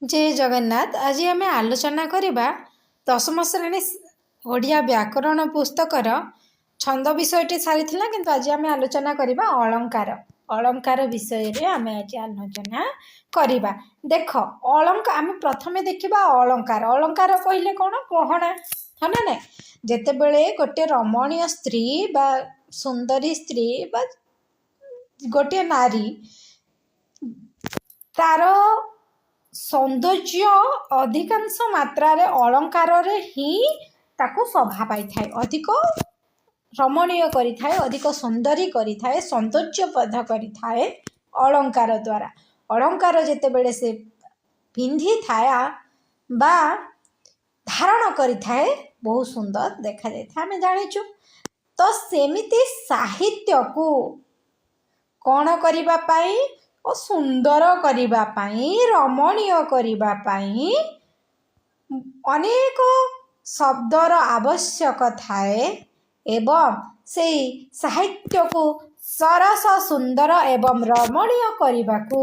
जय जगन्नाथ। आज आम आलोचना करवा दशम श्रेणी ओडिया व्याकरण पुस्तकर छंद विषयटी सारी किंतु आज आम आलोचना करवा अलंकार अलंकार विषय रे आम आज आलोचना करवा। देख आम प्रथमे देखा अलंकार अलंकार कहले कौन गहना है ना ना जिते बड़े गोटे रमणीय स्त्री बा सुंदरी स्त्री बा गोटे नारी तार सौंदर्य अधिकांश मात्रा रे अलंकार रे ही ताको शोभा पाई थाए, अधिक रमणीय करी थाए, अधिक सुंदरी करी थाए, सौंदर्य बध करी थाए अलंकार द्वारा। अलंकार जेते बेले से पिंधि थाया बा धारण करी थाए बहुत सुंदर देखा जाए था हमें जानिचु। तो सेमिति साहित्य को कौन करिबा पाई और सुंदर करिबा पाई रमणीय करिबा पाई अनेक शब्दर आवश्यक थाए एवं से साहित्य को सरस सुंदर एवं रमणीय करने को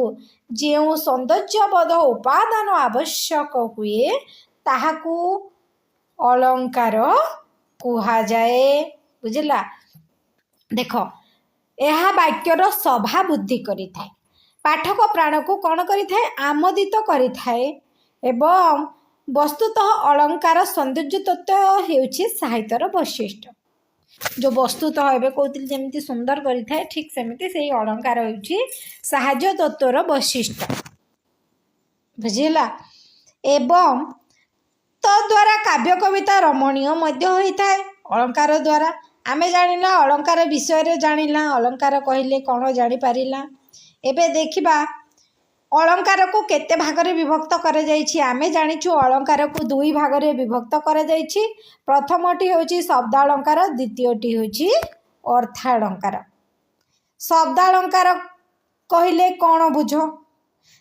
जो सौंदर्यबोध उपादान आवश्यक हुए ताहाकू अलंकार कुहा जाए। बुझला। देख यह वाक्यर सभा बुद्धि करि थाए, पाठक प्राण को कौन करि थाए आमोदित करि थाए एवं वस्तुतः अलंकार सौंदर्य तत्व हेउछि साहित्यर वैशिष्ट्य। जो वस्तुतः एवं कहते जमी सुंदर करि थाए ठीक सेमती से अलंकार हेउछि साहित्य तत्वर वैशिष्ट्य। बुझिला। एवं तद्वारा काव्य कविता रमणीय मध्य होता है अलंकार द्वारा। आमे जानिला अलंकार विषय रे जानिला अलंकार कहले कौन जानी पारिला। एबे देखिबा अलंकार को केते भाग रे विभक्त करे जाइछि। आमे जानिछु अलंकार को दुई भाग रे विभक्त करे जाइछि। प्रथमटी होछि शब्द अलंकार, द्वितीयटी होछि अर्थालंकार। शब्द अलंकार कहले कौन बुझ।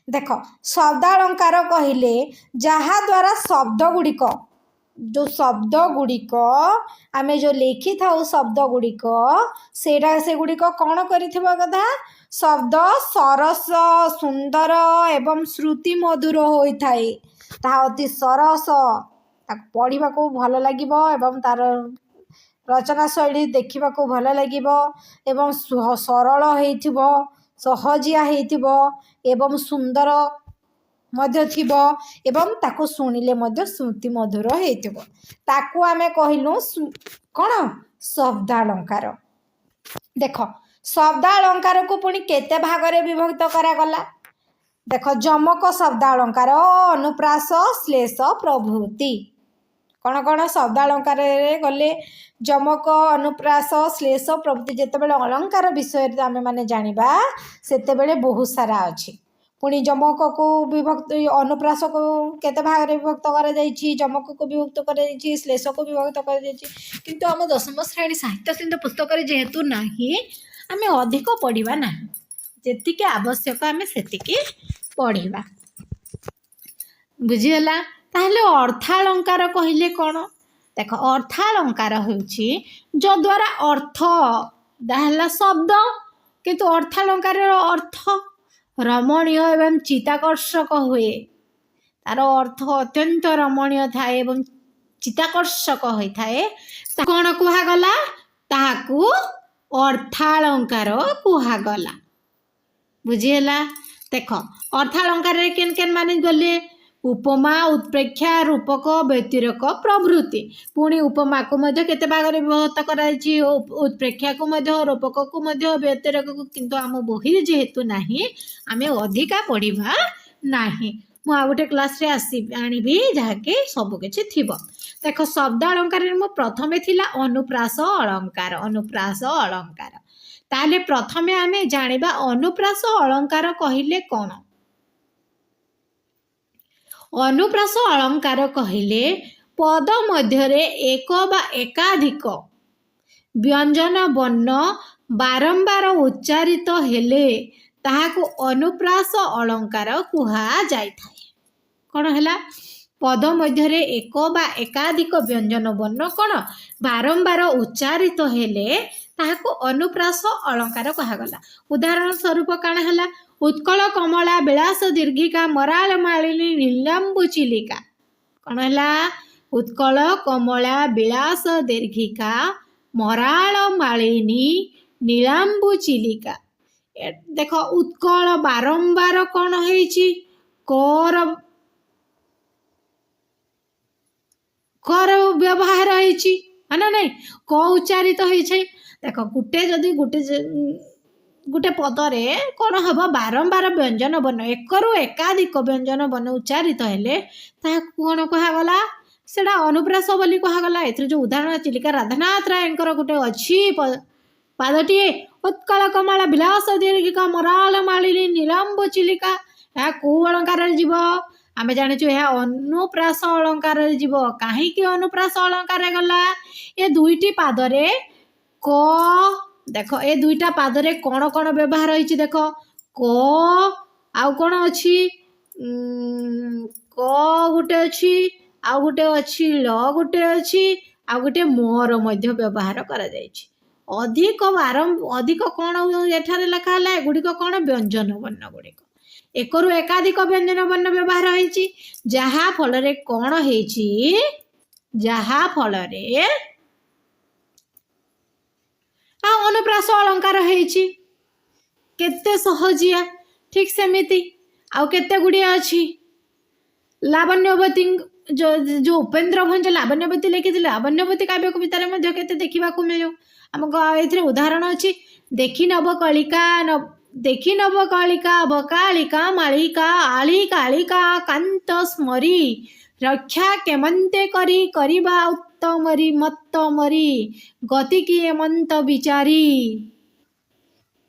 देख शब्दालंकार कहले जहा द्वारा शब्द गुड़िक जो शब्द गुड़िक आमे जो लिखि थाउ शब्द गुड़िक से गुड़िक कौन करिथिबा कथा शब्द सरस सुंदर एवं श्रुति मधुर होइथाए। ता अति सरस पढ़ा को भल लागिबो एवं तार रचना शैली देखा भल लागिबो एवं सरल होइथिबो सहजिया हेतिबो एवं सुंदर मध्य थिबो एवं ताको सुनिले मध्य श्रुति मधुर हेतिबो। ताको आमे कहिलु कोन शब्दालंकार। देख शब्दालंकार को पुणी केते भाग रे विभक्त करा गला। देख जमक शब्दालंकार, अनुप्रास, श्लेष प्रभृति। कौन कौन शब्दालंकार रे गले जमक, अनुप्रास, श्लेष प्रभृति जेतेबेले अलंकार विषय आमे माने जानिबा सेतेबेले बहुत सारा अछि। पुणी जमक को विभक्त अनुप्रास को केते भाग रे विभक्त करा जाइछि, जमक को विभक्त करा जाइछि, श्लेष को विभक्त करा जाइछि। किंतु हम दशम श्रेणी साहित्य सिंधु पुस्तक रे जेहेतु नाही आमे अधिक पढ़िबा नाही, जेतिके आवश्यक आमे सेतिके पढ़िबा। बुझियला। ताहले अर्थालंकार कहिले कौन। देख अर्थालंकार होउछि जो द्वारा अर्थ दाहला शब्द किंतु अर्थालंकार अर्थ रमणीय एवं चित्ताकर्षक हुए। तार अर्थ अत्यंत रमणीय थाए एवं चित्ताकर्षक होइथाए। कौन कुहागला ताहाकू अर्थालंकार कुहागला। बुझियला। देख अर्थालंकार रे केन केन माने गले उपमा, उत्प्रेक्षा, रूपक, व्यतिरेक प्रभृति। पुणी उपमा को मध्य केते भाग रे विभक्त कराइछि, उत्प्रेक्षा को मध्य, रूपक को मध्य, व्यतिरेक को किंतु आम बही जेहेतु नाही आमे अधिका पढ़िबा नाही। मु आ गोटे क्लास रे आसी आनिबी जहाँके सब किछि थिबो। देख शब्द अलंकार रे मु प्रथमे थिला अनुप्रास अलंकार। अनुप्रास अलंकार ताले प्रथमे आमे जानिबा अनुप्रास अलंकार कहिले कोन। अनुप्रास अलंकार कहिले पद मध्य एक बा एकाधिक व्यंजन वर्ण बारंबार उच्चारित हेले ताहाकू अनुप्रास अलंकार कुहा जाइथाए। कौन हैला पद मध्य एक बा एकाधिक व्यंजन वर्ण कौन बारंबार उच्चारित हेले ताहाकू अनुप्रास अलंकार कहा गला। उदाहरण स्वरूप काण हैला उत्कल कमला विलास दीर्घिका मराल मालिनी नीलांबु चिलिका कौन है उत्कल कमला विलास दीर्घिका मराल मालिनी नीलांबु चिलिका देख उत्कल बारंबार कौन है कर कर व्यवहार है ना नहीं क उच्चारित तो देख गोटे जदि गोटे पदरे कौन हम बारंबार व्यंजन वर्ण एक एकाधिक व्यंजन वर्ण उच्चारित हेले कौन कहगला से अनुप्रास बोली कहगला ए जो उदाहरण चिलिका राधानाथ रायंकर गोटे अच्छी पादटीए उत्कल कमला विलास दीर्घिका मराल मालिनी नीलांबु चिलिका यह कौ अलंकार जीव आमे जानिछु यह अनुप्रास अलंकार जीव कहीं अनुप्रास अलंकार गला ये दुईटी पादरे क देख ए दुईटा पादरे कौन कौन व्यवहार होइछि देख क आउ कौन अच्छी क गोटे अच्छी आउ गोटे अच्छी ल गोटे अच्छी आउ गोटे मोर मध्य व्यवहार करा जाइछि अधिक अधिक कौन एठारे लिखा है एगुड़िक कौन व्यंजन वर्ण गुड़िक एक एकाधिक व्यंजन वर्ण व्यवहार होइछि जहा फल रे कौन होइछि जहा फल रे अनुप्रास अलंकार होइछि केते सहजिया ठीक सेमिति आउ केते गुड़िया अच्छी लावण्यवती जो उपेन्द्र भंज लावण्यवती लिखी लावण्यवती काव्य कवितार मध्य केते देखा मिलू आम ए उदाहरण अच्छी देखी नव कलिका बकालिका मालिका आली कालिका कांत स्मरी रक्षा केमंते करी करिबा उत्तमरी मत्तमरी गति की एमंत विचारी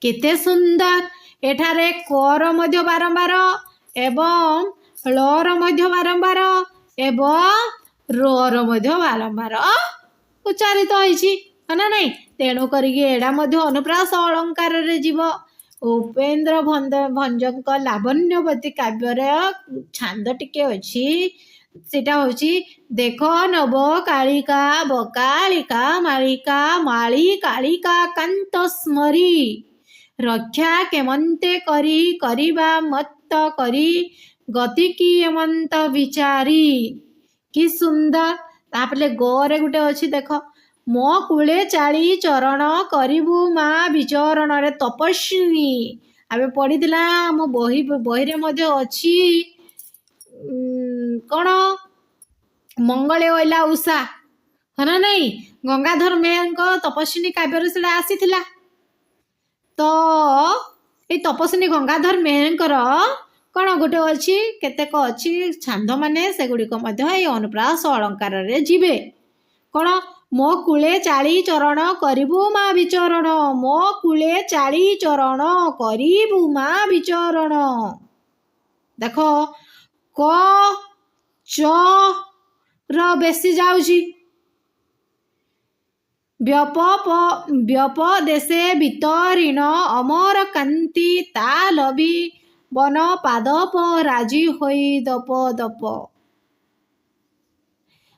केते सुंदर एठारे कर मध्य बारंबार एवं लर मध्य बारंबार एवं रोर मध्य बारंबार उच्चारित होइछि ना नहीं तेणु करिके एडा मध्य अनुप्रास अलंकार रे जीव उपेन्द्र भंजक लावण्यवती काव्यर छांद टिके अच्छी सेटा होची देख नव कालिका बकालिका मालिका माली कालिका कांत स्मरी रक्षा केमंते करी करिबा मत्त करी गति की एमंत विचारी कि सुंदर तापले गोरे गुटे अच्छी देख मो कूले चाली चरण करिबु माँ विचरण रे तपस्विनी आबे पढ़ीला मो बही रे मध्य अच्छी कौन मंगले ओला उषा है ना नहीं गंगाधर मेहर तपस्विनी काव्य से आसीथिला तो ये तपस्विनी गंगाधर मेहर कौन गोटे अच्छी केतेक अच्छी छांद माने से गुड़िक अनुप्रास अलंकार रे जीवे कौन मो कूले चाली चरण करिबु माँ विचरण मो कूले चाली चरण करिबु माँ विचरण देख क च र बेसी जाउची व्यप देशे वितरीण अमर कांति ता लभी वन पादप राजी होई दप दप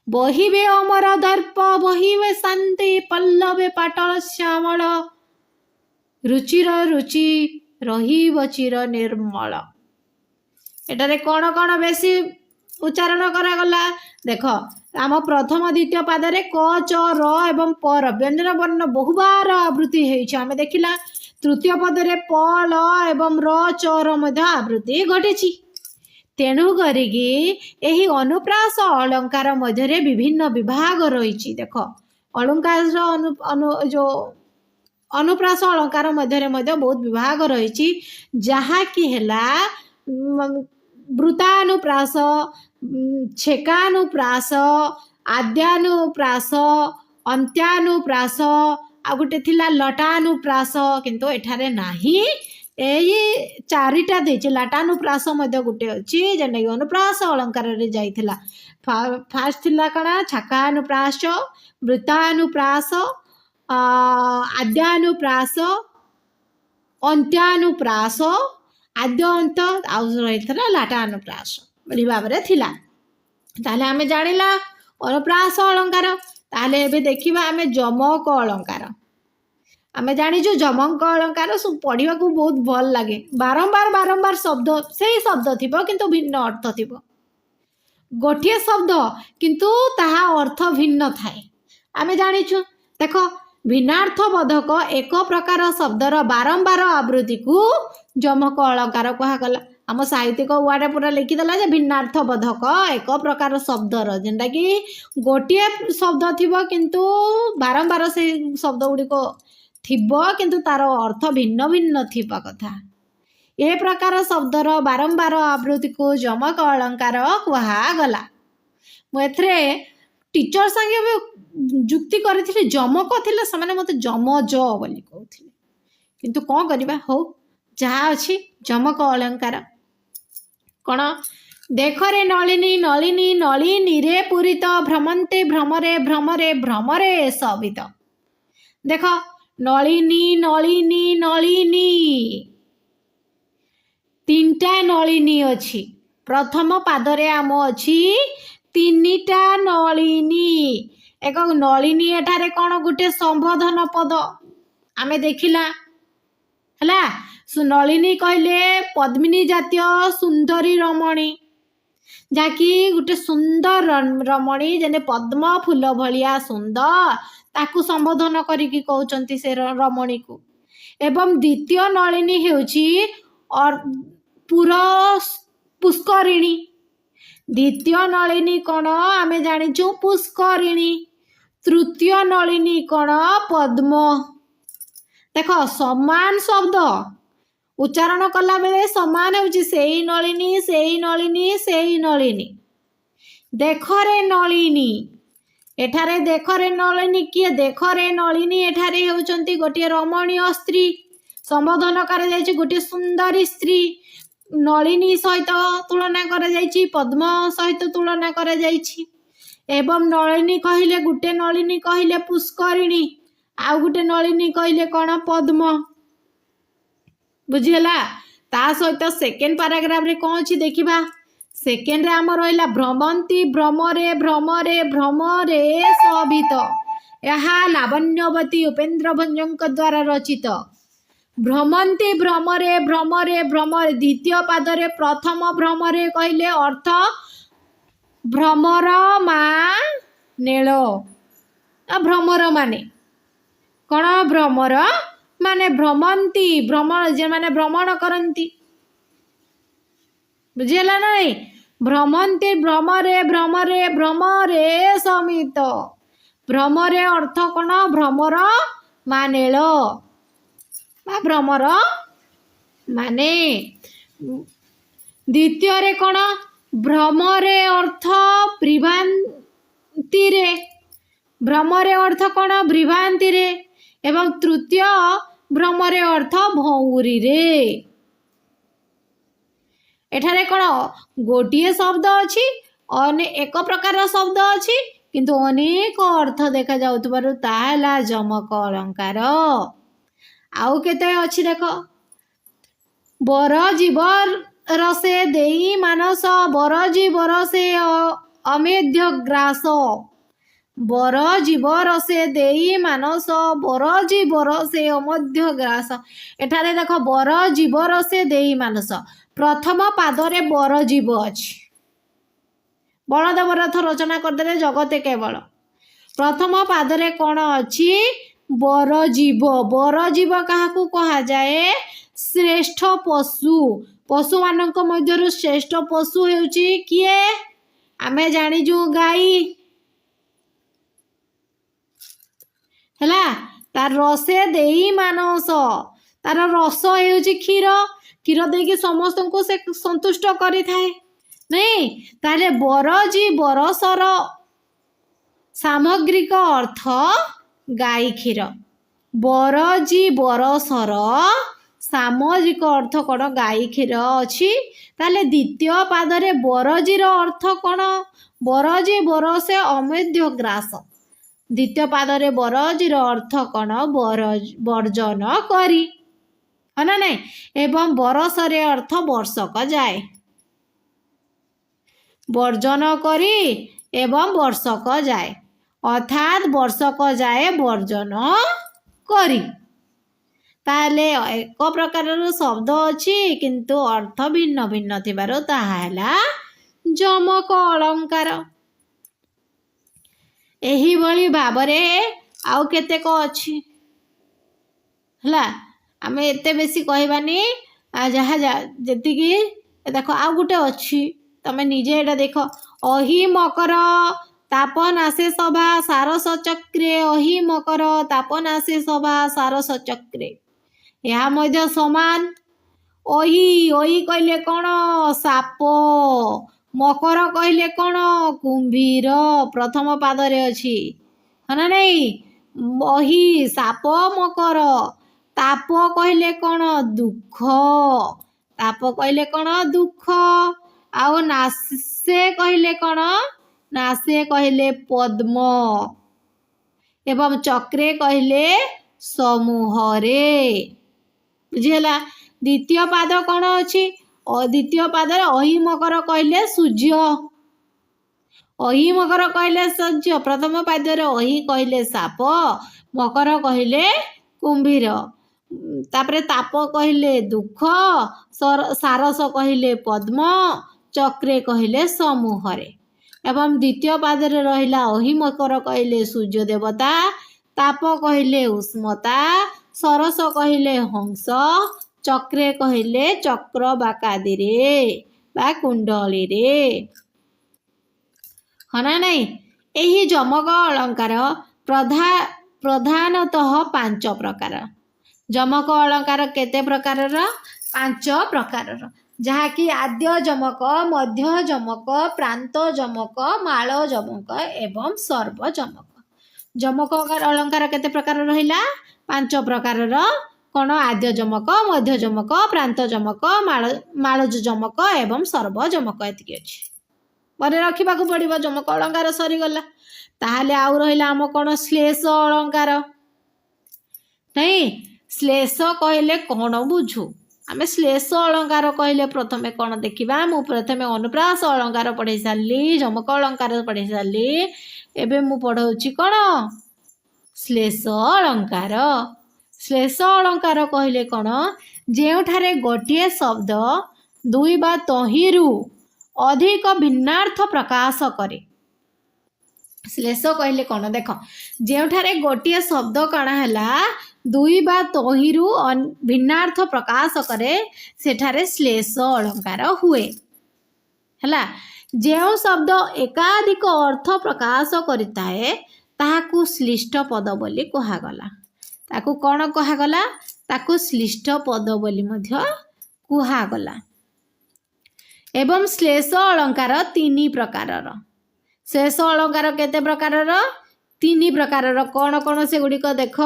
बहिवे अमर दर्प बहिवे शांति पल्लवे पाटल श्यामल रुचिर रुचि रहिब चिर निर्मल एटारे कौन कौन बेसी उच्चारण करागला देख आम प्रथम द्वितीय पादरे क च र एवं पर व्यंजन वर्ण बहुबार आवृत्ति होइछि आमे देखिला तृतीय पदरे प ल एवं र च र मध्य आवृत्ति घटिछि तेणु करिकी एही अनुप्रास अलंकार मध्य विभिन्न विभाग रही देख अलंकार जो अनुप्रास अलंकार मध्य बहुत विभाग रही जहाँकि है वृतानुप्रास छेकानुप्रास आद्यानुप्रास अंत्यानुप्रास आ गोटे थिला लटानुप्रास किंतु एठारे नाही यही चारिटा देछि लटानुप्रास मध्य गोटे अच्छी जेनटा अनुप्रास अलंकार रे जाइथिला फास्ट थिला कणा छकानुप्रास वृतानुप्रास आद्यानुप्रास अंत्यानुप्रास आद्य अंत आउ रही लटानुप्रास बड़ी भाव में थिला ताले आमे जानिला अनुप्रास अलंकार ताले एबे देखिबा आमे जमक अलंकार आमे जानिछु जमक अलंकार पढ़ा को बहुत भल लगे बारंबार बारंबार शब्द से ही शब्द थिबो किंतु भिन्न अर्थ थिबो गोटे शब्द किंतु ताहा अर्थ भिन्न थाए आमे जानिछु देख भिन्नार्थ बोधक एक प्रकार शब्दर बारंबार आवृत्ति को जमक अलंकार कहगला आम साहित्यिक वार्ड पूरा लिखिदेला जे भिन्नार्थ बोधक एक प्रकार शब्दर जेनटा कि गोटे शब्द थिबो किंतु बारंबार से शब्द गुड़िक थिबो किंतु तार अर्थ भिन्न भिन्न थिबा कथा ए प्रकार शब्दर बारंबार आवृत्ति को जमक अलंकार कहगला मुझे टीचर संगे जुक्ति करथिले जमक थिले समाने मते जमज बोली कहथिले किंतु कोन करबा हो जहा अछि जमक अलंकार कोन देख रे नलिनी नलिनी नलिनी रे पूरित भ्रमन्ते भ्रमरे भ्रमरे भ्रमरे सवित देख नलिनी नलिनी नलिनी तीनटा नलिनी अछि प्रथम पादरे आम अछि तीनिटा नलिनी एक नलिनी एठारे कौन गोटे संबोधन पद आमे देखिला हला नलिनी कहले पद्मिनी जातीय सुंदरी रमणी जाकि गोटे सुंदर रमणी जेने पद्म फूल भलिया सुंदर ताकू संबोधन करिकी कहउचंती से रमणी को एवं द्वितीय नलिनी हेउची और पूरा पुष्करिणी द्वितीय नलिनी कौन आमे जानिछु पुष्करिणी तृतीय नलिनी कौन पद्म देख समान शब्द उच्चारण कला बेले समान होची सेही नलिनी सेही नलिनी सेही नलिनी देख रे नलिनी एठारे देख रे नलिनी किए देख रे नलिनी एठारे होचंती गोटे रमणीय स्त्री संबोधन कर जायछि गोटे सुंदरी स्त्री नलिनी सहित तुलना कर जायछि पद्म सहित तुलना कर जायछि एवं नलिनी कहले गोटे नलिनी कहले पुष्करिणी आउ गोटे नलिनी कहले कौन पद्म बुझीला ता सहित सेकेंड पैराग्राफ रे कौन अछि देखिबा सेकेंड रे आम रहिला भ्रमंती भ्रमरे भ्रमरे भ्रमरे सभित यहा लावण्यवती उपेन्द्र भंजक द्वारा रचित भ्रमंती भ्रमरे भ्रमरे भ्रमरे द्वितीय पादरे प्रथम भ्रमरे कहले अर्थ भ्रमर मा नेल भ्रमर माने कौन भ्रमर माने भ्रमंती भ्रमण जे माने भ्रमण करंती बुझिला नहीं भ्रमंती भ्रमरे भ्रमरे भ्रमरे समित भ्रमरे अर्थ कौन भ्रमर मानेल भ्रमर माने द्वितीय रे कौन भ्रमरे अर्थ विभ्रांति रे भ्रमरे अर्थ कौन विभ्रांति रे एवं तृतीय भ्रमरे अर्थ भौरी रे एठारे कौन गोटे शब्द अछि एक प्रकार शब्द अछि किंतु अनेक अर्थ देखा जाउतबारु ताला जमक अलंकार आउ केते अछि देख बर जीवर रसे देई मानस बर जीवर से अमेध्य ग्रास बर जीवर से देई मानस बर जीवर से अमध्य ग्रास एठारे देख बर जीवर से देई मानस प्रथम पादरे बर जीव अछि बलदेव रथ रचना करदे जगते केवल प्रथम पादरे कौन अछि बर जीव काहाकू कहा जाए श्रेष्ठ पशु पशु मानक मध्यरु श्रेष्ठ पशु हेउची किए आमे जानिजु गाई हला तार रसे देई मानस तार रस हेउची क्षीर क्षीर देकी समस्त को से संतुष्ट करी थाए नहीं ताले बरजी बरसर सामग्रिक अर्थ गाई क्षीर बरजी बरसर सामाजिक अर्थ कौन गाई क्षीर अच्छी ताले द्वितीय पादरे बरजीर अर्थ कौन बरजी बरसे अमेध्य ग्रास द्वितीय पादरे बरजीर अर्थ कौन वर्जन करी है ना नहीं एवं बरसरे अर्थ वर्षक जाए वर्जन करी एवं वर्षक जाए अर्थात वर्षक जाए वर्जन करी ତାହେଲେ ଏକ ପ୍ରକାରର ଶବ୍ଦ ଅଛି କିନ୍ତୁ ଅର୍ଥ ଭିନ୍ନ ଭିନ୍ନ ଥିବାରୁ ତାହା ହେଲା ଯମକ ଅଳଙ୍କାର। ଏହିଭଳି ଭାବରେ ଆଉ କେତେକ ଅଛି ହେଲା। ଆମେ ଏତେ ବେଶୀ କହିବାନି, ଯାହା ଯେତିକି ଦେଖ ଆଉ ଗୋଟେ ଅଛି, ତମେ ନିଜେ ଏଇଟା ଦେଖ। ଅହି ମକର ତାପନାଶେ ସଭା ସାରସ ଚକ୍ରେ, ଅହି ମକର ତାପନାଶେ ସଭା ସାରସ ଚକ୍ରେ, ଏହା ମଧ୍ୟ ସମାନ। ଅହି ଅହି କହିଲେ କ'ଣ? ସାପ। ମକର କହିଲେ କ'ଣ? କୁମ୍ଭୀର। ପ୍ରଥମ ପାଦରେ ଅଛି, ହଁ ନା ନାଇଁ? ଅହି ସାପ ମକର। ତାପ କହିଲେ କ'ଣ? ଦୁଃଖ। ତାପ କହିଲେ କ'ଣ? ଦୁଃଖ। ଆଉ ନାଶେ କହିଲେ କ'ଣ? ନାଶେ କହିଲେ ପଦ୍ମ ଏବଂ ଚକ୍ରେ କହିଲେ ସମୂହରେ। ବୁଝିହେଲା? ଦ୍ୱିତୀୟ ପାଦ କ'ଣ ଅଛି? ଦ୍ୱିତୀୟ ପାଦରେ ଅହି ମକର କହିଲେ ସୂର୍ଯ୍ୟ। ଅହି ମକର କହିଲେ ସୂର୍ଯ୍ୟ। ପ୍ରଥମ ପାଦରେ ଅହି କହିଲେ ସାପ, ମକର କହିଲେ କୁମ୍ଭୀର। ତାପରେ ତାପ କହିଲେ ଦୁଃଖ, ସାରସ କହିଲେ ପଦ୍ମ, ଚକ୍ରେ କହିଲେ ସମୂହରେ। ଏବଂ ଦ୍ୱିତୀୟ ପାଦରେ ରହିଲା ଅହି ମକର କହିଲେ ସୂର୍ଯ୍ୟ ଦେବତା, ତାପ କହିଲେ ଉଷ୍ମତା, ସରସ କହିଲେ ହଂସ, ଚକ୍ରେ କହିଲେ ଚକ୍ର ବାକାଦିରେ ବା କୁଣ୍ଡଳୀରେ, ହଁ ନା ନାଇଁ? ଏହି ଯମକ ଅଳଙ୍କାର ପ୍ରଧାନତଃ 5 ପ୍ରକାର। ଯମକ ଅଳଙ୍କାର କେତେ ପ୍ରକାରର? 5 ପ୍ରକାରର, ଯାହାକି ଆଦ୍ୟ ଯମକ, ମଧ୍ୟ ଯମକ, ପ୍ରାନ୍ତ ଯମକ, ମାଳ ଯମକ ଏବଂ ସର୍ବ ଯମକ। ଯମକ ଅଳଙ୍କାର କେତେ ପ୍ରକାର ରହିଲା? 5 ପ୍ରକାରର। କ'ଣ? ଆଦ୍ୟ ଯମକ, ମଧ୍ୟ ଯମକ, ପ୍ରାନ୍ତ ଯମକ, ମାଳଜ ଯମକ ଏବଂ ସର୍ବ ଯମକ। ଏତିକି ଅଛି, ମନେ ରଖିବାକୁ ପଡ଼ିବ। ଯମକ ଅଳଙ୍କାର ସରିଗଲା। ତାହେଲେ ଆଉ ରହିଲା ଆମ କ'ଣ? ଶ୍ଲେଷ ଅଳଙ୍କାର। ନାଇଁ, ଶ୍ଲେଷ କହିଲେ କ'ଣ ବୁଝୁ? ଆମେ ଶ୍ଲେଷ ଅଳଙ୍କାର କହିଲେ ପ୍ରଥମେ କ'ଣ ଦେଖିବା? ମୁଁ ପ୍ରଥମେ ଅନୁପ୍ରାସ ଅଳଙ୍କାର ପଢ଼େଇ ସାରିଲି, ଯମକ ଅଳଙ୍କାର ପଢ଼େଇ ସାରିଲି। ଏବେ ମୁଁ ପଢ଼ଉଛି କ'ଣ? ଶ୍ଲେଷ ଅଳଙ୍କାର। ଶ୍ଲେଷ ଅଳଙ୍କାର କହିଲେ କ'ଣ? ଯେଉଁଠାରେ ଗୋଟିଏ ଶବ୍ଦ 2 ବା ତହିଁରୁ ଅଧିକ ଭିନ୍ନାର୍ଥ ପ୍ରକାଶ କରେ। ଶ୍ଲେଷ କହିଲେ କ'ଣ? ଦେଖ, ଯେଉଁଠାରେ ଗୋଟିଏ ଶବ୍ଦ କ'ଣ ହେଲା 2 ବା ତହିଁରୁ ଭିନ୍ନାର୍ଥ ପ୍ରକାଶ କରେ, ସେଠାରେ ଶ୍ଲେଷ ଅଳଙ୍କାର ହୁଏ ହେଲା। ଯେଉଁ ଶବ୍ଦ ଏକାଧିକ ଅର୍ଥ ପ୍ରକାଶ କରିଥାଏ ତାହାକୁ ଶ୍ଳିଷ୍ଟ ପଦ ବୋଲି କୁହାଗଲା। ତାକୁ କ'ଣ କୁହାଗଲା? ତାକୁ ଶ୍ଳିଷ୍ଟ ପଦ ବୋଲି ମଧ୍ୟ କୁହାଗଲା। ଏବଂ ଶ୍ଲେଷ ଅଳଙ୍କାର 3 ପ୍ରକାରର। ଶ୍ଲେଷ ଅଳଙ୍କାର କେତେ ପ୍ରକାରର? 3 ପ୍ରକାରର। କ'ଣ କ'ଣ ସେଗୁଡ଼ିକ ଦେଖ?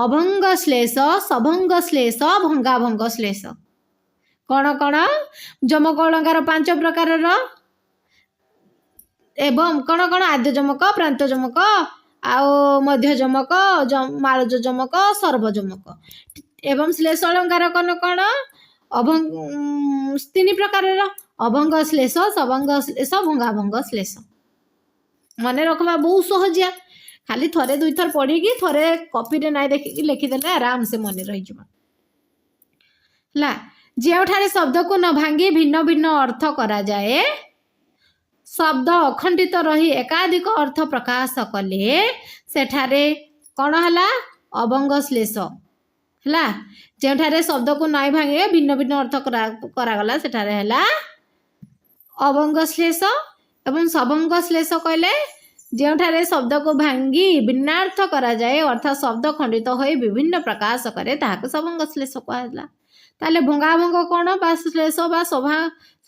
ଅଭଙ୍ଗ ଶ୍ଲେଷ, ସଭଙ୍ଗ ଶ୍ଲେଷ, ଭଙ୍ଗାଭଙ୍ଗ ଶ୍ଲେଷ। କ'ଣ କ'ଣ? ଯମକ ଅଳଙ୍କାର 5 ପ୍ରକାରର ଏବଂ କ'ଣ କ'ଣ? ଆଦ୍ୟ ଯମକ, ପ୍ରାନ୍ତ ଯମକ, ଆଉ ମଧ୍ୟ ଯମକ, ମାଳଜ ଯମକ, ସର୍ବ ଯମକ। ଏବଂ ଶ୍ଲେଷ ଅଳଙ୍କାର କ'ଣ କ'ଣ? 3 ପ୍ରକାରର। ଅଭଙ୍ଗ ଶ୍ଲେଷ, ସଭଙ୍ଗ ଶ୍ଲେଷ, ଭଙ୍ଗାଭଙ୍ଗ ଶ୍ଲେଷ। ମନେ ରଖିବା ବହୁତ ସହଜିଆ। ଖାଲି ଥରେ 2 ଥର ପଢ଼ିକି ଥରେ କପିରେ ନାଇଁ ଦେଖିକି ଲେଖିଦେଲେ ଆରାମସେ ମନେ ରହିଯିବ ହେଲା। ଯେଉଁଠାରେ ଶବ୍ଦକୁ ନ ଭାଙ୍ଗି ଭିନ୍ନ ଭିନ୍ନ ଅର୍ଥ କରାଯାଏ, ଶବ୍ଦ ଅଖଣ୍ଡିତ ରହି ଏକାଧିକ ଅର୍ଥ ପ୍ରକାଶ କଲେ ସେଠାରେ କ'ଣ ହେଲା? ଅଭଙ୍ଗ ଶ୍ଲେଷ ହେଲା। ଯେଉଁଠାରେ ଶବ୍ଦକୁ ନାଇଁ ଭାଙ୍ଗି ଭିନ୍ନ ଭିନ୍ନ ଅର୍ଥ କରାଗଲା ସେଠାରେ ହେଲା ଅଭଙ୍ଗ ଶ୍ଲେଷ। ଏବଂ ସଭଙ୍ଗ ଶ୍ଲେଷ କହିଲେ ଯେଉଁଠାରେ ଶବ୍ଦକୁ ଭାଙ୍ଗି ଭିନ୍ନାର୍ଥ କରାଯାଏ, ଅର୍ଥାତ୍ ଶବ୍ଦ ଖଣ୍ଡିତ ହୋଇ ବିଭିନ୍ନ ପ୍ରକାଶ କରେ, ତାହାକୁ ସଭଙ୍ଗ ଶ୍ଲେଷ କୁହାଗଲା। ତାହେଲେ ଭଙ୍ଗାଭଙ୍ଗ କ'ଣ? ବା ଶ୍ଲେଷ ବା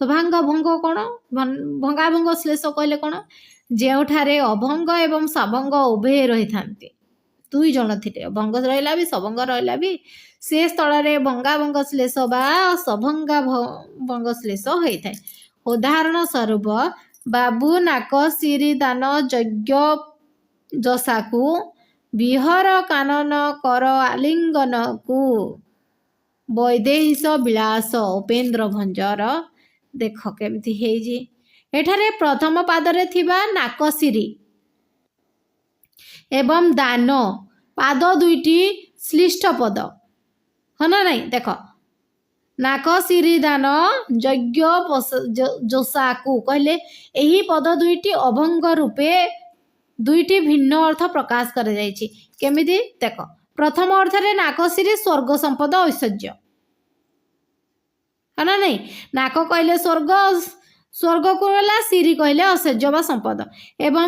ସଭାଙ୍ଗ ଭଙ୍ଗ କ'ଣ? ଭଙ୍ଗାଭଙ୍ଗ ଶ୍ଲେଷ କହିଲେ କ'ଣ? ଯେଉଁଠାରେ ଅଭଙ୍ଗ ଏବଂ ସଭଙ୍ଗ ଉଭୟ ରହିଥାନ୍ତି, 2 ଜଣ ଥିଲେ, ଅଭଙ୍ଗ ରହିଲା ବି ସଭଙ୍ଗ ରହିଲା ବି, ସେ ସ୍ଥଳରେ ଭଙ୍ଗାଭଙ୍ଗ ଶ୍ଲେଷ ବା ସଭଙ୍ଗା ଭଙ୍ଗ ଶ୍ଲେଷ ହୋଇଥାଏ। ଉଦାହରଣ ସ୍ୱରୂପ ବାବୁ ନାକ ସିରି ଦାନ ଯଜ୍ଞ ଯଶାକୁ, ବିହର କାନନ କର ଆଲିଙ୍ଗନକୁ, ବୈଦେହୀଶ ବିଳାସ ଉପେନ୍ଦ୍ର ଭଞ୍ଜର। ଦେଖ କେମିତି ହେଇଛି। ଏଠାରେ ପ୍ରଥମ ପାଦରେ ଥିବା ନାକସିରି ଏବଂ ଦାନ ପାଦ 2ଟି ଶ୍ଳିଷ୍ଟ ପଦ ହଁ ନା ନାଇଁ ଦେଖ ନାକ ସିରିଦାନ ଯଜ୍ଞ ଯୋଷାକୁ କହିଲେ ଏହି ପଦ ଦୁଇଟି ଅଭଙ୍ଗ ରୂପେ ଦୁଇଟି ଭିନ୍ନ ଅର୍ଥ ପ୍ରକାଶ କରାଯାଇଛି। କେମିତି ଦେଖ ପ୍ରଥମ ଅର୍ଥରେ ନାକସିରି ସ୍ୱର୍ଗ ସମ୍ପଦ ଐଶ୍ୱର୍ଯ୍ୟ ହଁ ନା ନାଇଁ ନାକ କହିଲେ ସ୍ୱର୍ଗକୁ ହେଲା ସିରି କହିଲେ ଐଶ୍ୱର୍ଯ୍ୟ ବା ସମ୍ପଦ ଏବଂ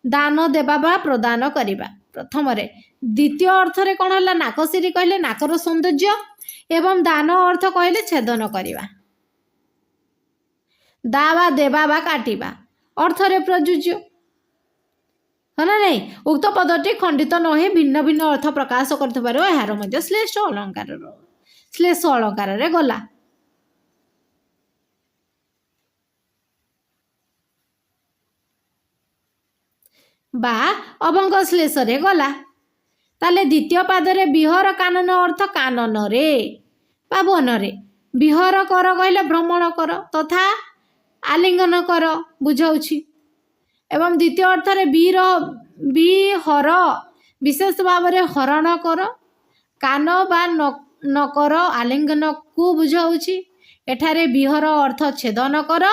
ଦାନ ଦେବା ବା ପ୍ରଦାନ କରିବା ପ୍ରଥମରେ। ଦ୍ୱିତୀୟ ଅର୍ଥରେ କ'ଣ ହେଲା ନାକସିରି କହିଲେ ନାକର ସୌନ୍ଦର୍ଯ୍ୟ ଏବଂ ଦାନ ଅର୍ଥ କହିଲେ ଛେଦନ କରିବା। ଦା ବା ଦେବା ବା କାଟିବା ଅର୍ଥରେ ପ୍ରଯୁଜ୍ୟ ହଁ ନା ନାଇଁ ଉକ୍ତ ପଦଟି ଖଣ୍ଡିତ ନ ହୋଇ ଭିନ୍ନ ଭିନ୍ନ ଅର୍ଥ ପ୍ରକାଶ କରୁଥିବାରୁ ଏହାର ମଧ୍ୟ ଶ୍ଲେଷ ଅଳଙ୍କାରରେ ଗଲା। ବା ଅଭଙ୍ଗ ଶ୍ଲେଷରେ ଗଲା। ତାହେଲେ ଦ୍ୱିତୀୟ ପାଦରେ ବିହର କାନନ ଅର୍ଥ କାନନରେ ବା ବନରେ ବିହର କର କହିଲେ ଭ୍ରମଣ କର ତଥା ଆଲିଙ୍ଗନ କର ବୁଝାଉଛି ଏବଂ ଦ୍ୱିତୀୟ ଅର୍ଥରେ ବିହର ବିଶେଷ ଭାବରେ ହରଣ କର କାନ ବା ନକର ଆଲିଙ୍ଗନକୁ ବୁଝାଉଛି। ଏଠାରେ ବିହର ଅର୍ଥ ଛେଦନ କର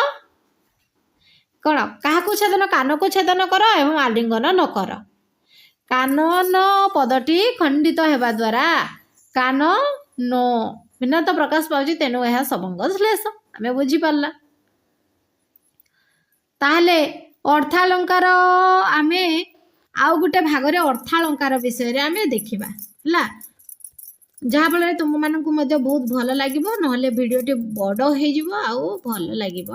କ'ଣ କାହାକୁ ଛେଦନ କାନକୁ ଛେଦନ କର ଏବଂ ଆଲିଙ୍ଗନ ନ କର। କାନନ ପଦଟି ଖଣ୍ଡିତ ହେବା ଦ୍ୱାରା କାନ ନ ଭିନ୍ନତା ପ୍ରକାଶ ପାଉଛି ତେଣୁ ଏହା ସବଙ୍ଗ ଶ୍ଲେଷ ଆମେ ବୁଝିପାରିଲା। ତାହେଲେ ଅର୍ଥାଳଙ୍କାର ଆମେ ଆଉ ଗୋଟେ ଭାଗରେ ଅର୍ଥାଳଙ୍କାର ବିଷୟରେ ଆମେ ଦେଖିବା ହେଲା ଯାହାଫଳରେ ତୁମମାନଙ୍କୁ ମଧ୍ୟ ବହୁତ ଭଲ ଲାଗିବ ନହେଲେ ଭିଡ଼ିଓଟି ବଡ଼ ହେଇଯିବ ଆଉ ଭଲ ଲାଗିବ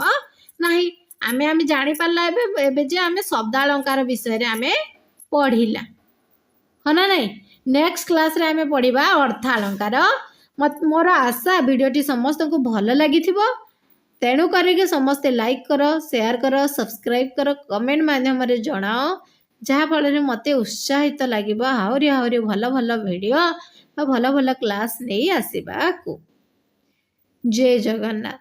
ନାହିଁ। ଆମେ ଜାଣିପାରିଲା ଏବେ ଯେ ଆମେ ଶବ୍ଦାଳଙ୍କାର ବିଷୟରେ ଆମେ ପଢ଼ିଲା ହଁ ନା ନାଇଁ ନେକ୍ସଟ କ୍ଲାସରେ ଆମେ ପଢ଼ିବା ଅର୍ଥାଳଙ୍କାର। ମୋର ଆଶା ଭିଡ଼ିଓଟି ସମସ୍ତଙ୍କୁ ଭଲ ଲାଗିଥିବ ତେଣୁ କରିକି ସମସ୍ତେ ଲାଇକ୍ କର ସେୟାର କର ସବସ୍କ୍ରାଇବ୍ କର କମେଣ୍ଟ ମାଧ୍ୟମରେ ଜଣାଅ ଯାହାଫଳରେ ମୋତେ ଉତ୍ସାହିତ ଲାଗିବ ଆହୁରି ଭଲ ଭଲ ଭିଡ଼ିଓ ବା ଭଲ କ୍ଲାସ୍ ନେଇ ଆସିବାକୁ। ଜୟ ଜଗନ୍ନାଥ।